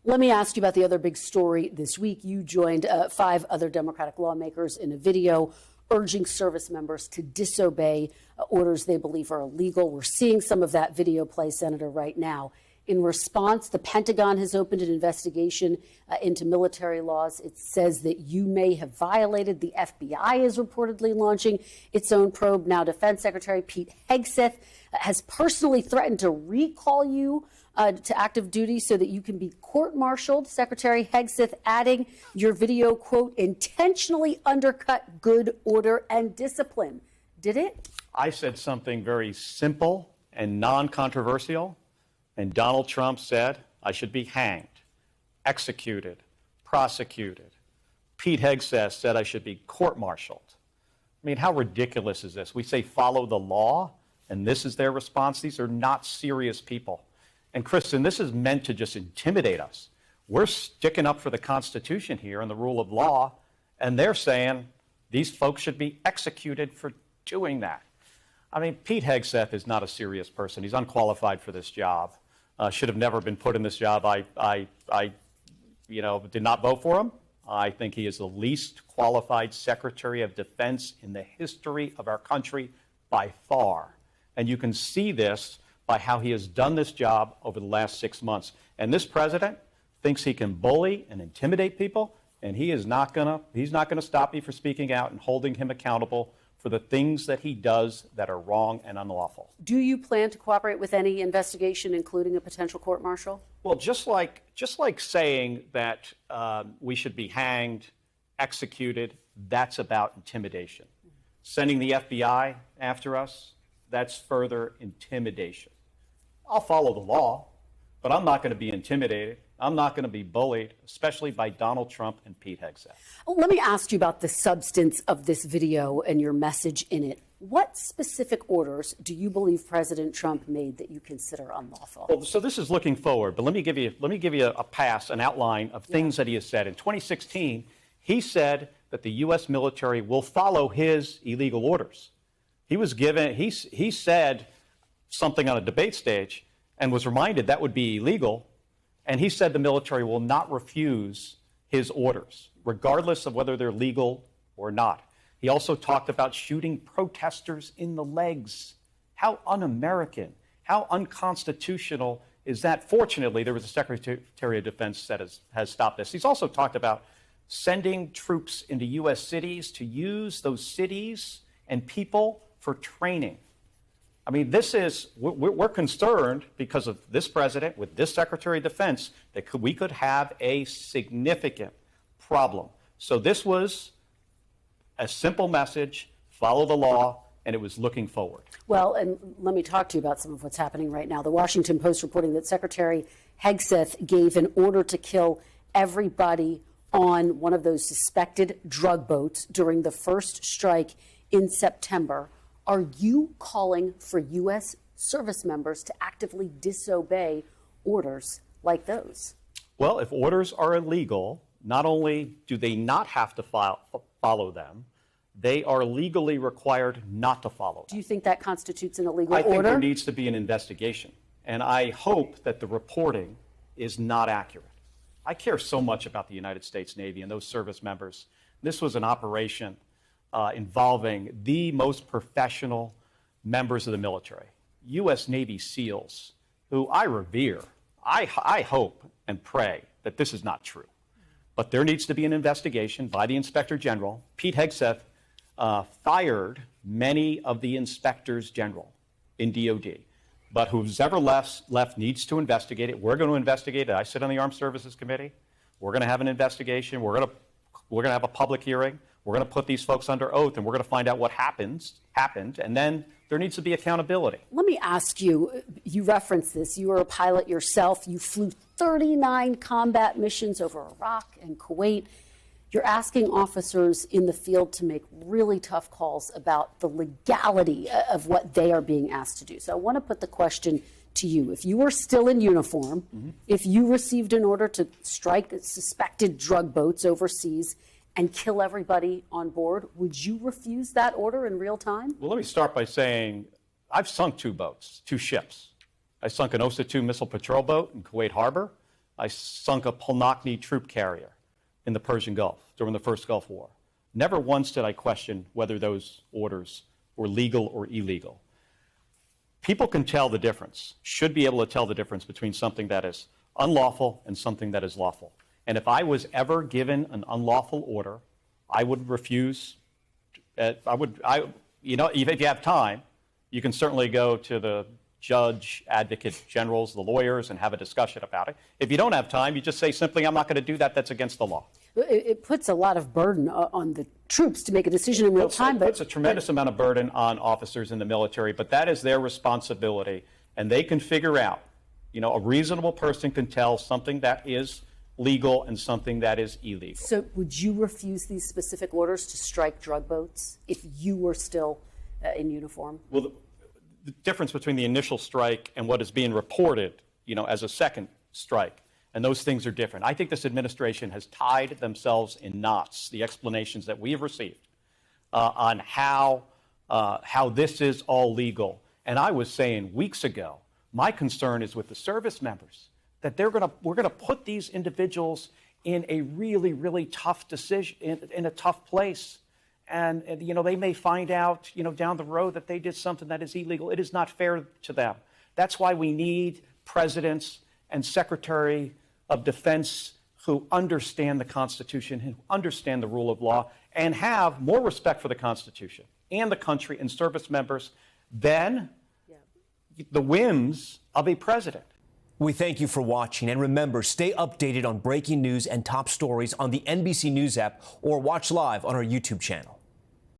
Let me ask you about the other big story this week. You joined 5 other Democratic lawmakers in a video urging service members to disobey orders they believe are illegal. We're seeing some of that video play, Senator, right now. In response, the Pentagon has opened an investigation into military laws. It says that you may have violated. The FBI is reportedly launching its own probe. Now, Defense Secretary Pete Hegseth has personally threatened to recall you to active duty so that you can be court-martialed. Secretary Hegseth adding your video, quote, intentionally undercut good order and discipline. Did it? I said something very simple and non-controversial. And Donald Trump said I should be hanged, executed, prosecuted. Pete Hegseth said I should be court-martialed. I mean, how ridiculous is this? We say follow the law, and this is their response. These are not serious people. And, Kristen, this is meant to just intimidate us. We're sticking up for the Constitution here and the rule of law, and they're saying these folks should be executed for doing that. I mean, Pete Hegseth is not a serious person. He's unqualified for this job. Should have never been put in this job. I did not vote for him. I think he is the least qualified Secretary of Defense in the history of our country by far. And you can see this by how he has done this job over the last 6 months. And this president thinks he can bully and intimidate people, and he's not gonna stop me from speaking out and holding him accountable for the things that he does that are wrong and unlawful. Do you plan to cooperate with any investigation, including a potential court-martial? Well, just like saying that we should be hanged, executed, that's about intimidation. Sending the FBI after us, that's further intimidation. I'll follow the law, but I'm not going to be intimidated. I'm not going to be bullied, especially by Donald Trump and Pete Hegseth. Let me ask you about the substance of this video and your message in it. What specific orders do you believe President Trump made that you consider unlawful? Well, so this is looking forward, but let me give you a pass, an outline of things that he has said. In 2016, he said that the U.S. military will follow his illegal orders. He said something on a debate stage and was reminded that would be illegal. And he said the military will not refuse his orders, regardless of whether they're legal or not. He also talked about shooting protesters in the legs. How un-American, how unconstitutional is that? Fortunately, there was a Secretary of Defense that has stopped this. He's also talked about sending troops into U.S. cities to use those cities and people for training. I mean, we're concerned because of this president with this Secretary of Defense that we could have a significant problem. So this was a simple message, follow the law, and it was looking forward. Well, and let me talk to you about some of what's happening right now. The Washington Post reporting that Secretary Hegseth gave an order to kill everybody on one of those suspected drug boats during the first strike in September. Are you calling for U.S. service members to actively disobey orders like those? Well, if orders are illegal, not only do they not have to follow them, they are legally required not to follow them. Do you think that constitutes an illegal order? I think there needs to be an investigation, and I hope that the reporting is not accurate. I care so much about the United States Navy and those service members. This was an operation involving the most professional members of the military, U.S. Navy SEALs, who I revere. I hope and pray that this is not true. But there needs to be an investigation by the Inspector General. Pete Hegseth fired many of the inspectors general in DOD. But who's ever left needs to investigate it. We're going to investigate it. I sit on the Armed Services Committee. We're going to have an investigation. We're going to have a public hearing. We're going to put these folks under oath, and we're going to find out what happened, and then there needs to be accountability. Let me ask you, you referenced this. You were a pilot yourself. You flew 39 combat missions over Iraq and Kuwait. You're asking officers in the field to make really tough calls about the legality of what they are being asked to do. So I want to put the question to you. If you were still in uniform, if you received an order to strike suspected drug boats overseas and kill everybody on board, would you refuse that order in real time? Well, let me start by saying I've sunk 2 boats, 2 ships. I sunk an OSA-2 missile patrol boat in Kuwait Harbor. I sunk a Polnokny troop carrier in the Persian Gulf during the first Gulf War. Never once did I question whether those orders were legal or illegal. People can tell the difference, should be able to tell the difference between something that is unlawful and something that is lawful. And if I was ever given an unlawful order, I would refuse. If you have time, you can certainly go to the judge, advocate generals, the lawyers, and have a discussion about it. If you don't have time, you just say simply, I'm not going to do that. That's against the law. It puts a lot of burden on the troops to make a decision in real time. It puts a tremendous amount of burden on officers in the military, but that is their responsibility, and they can figure out, a reasonable person can tell something that is legal and something that is illegal. So would you refuse these specific orders to strike drug boats if you were still in uniform? Well, the difference between the initial strike and what is being reported, as a second strike, and those things are different. I think this administration has tied themselves in knots, the explanations that we have received on how this is all legal. And I was saying weeks ago, my concern is with the service members, that we're going to put these individuals in a really, really tough decision, in a tough place. And they may find out, down the road that they did something that is illegal. It is not fair to them. That's why we need presidents and Secretary of Defense who understand the Constitution, who understand the rule of law, and have more respect for the Constitution and the country and service members than the whims of a president. We thank you for watching, and remember, stay updated on breaking news and top stories on the NBC News app or watch live on our YouTube channel.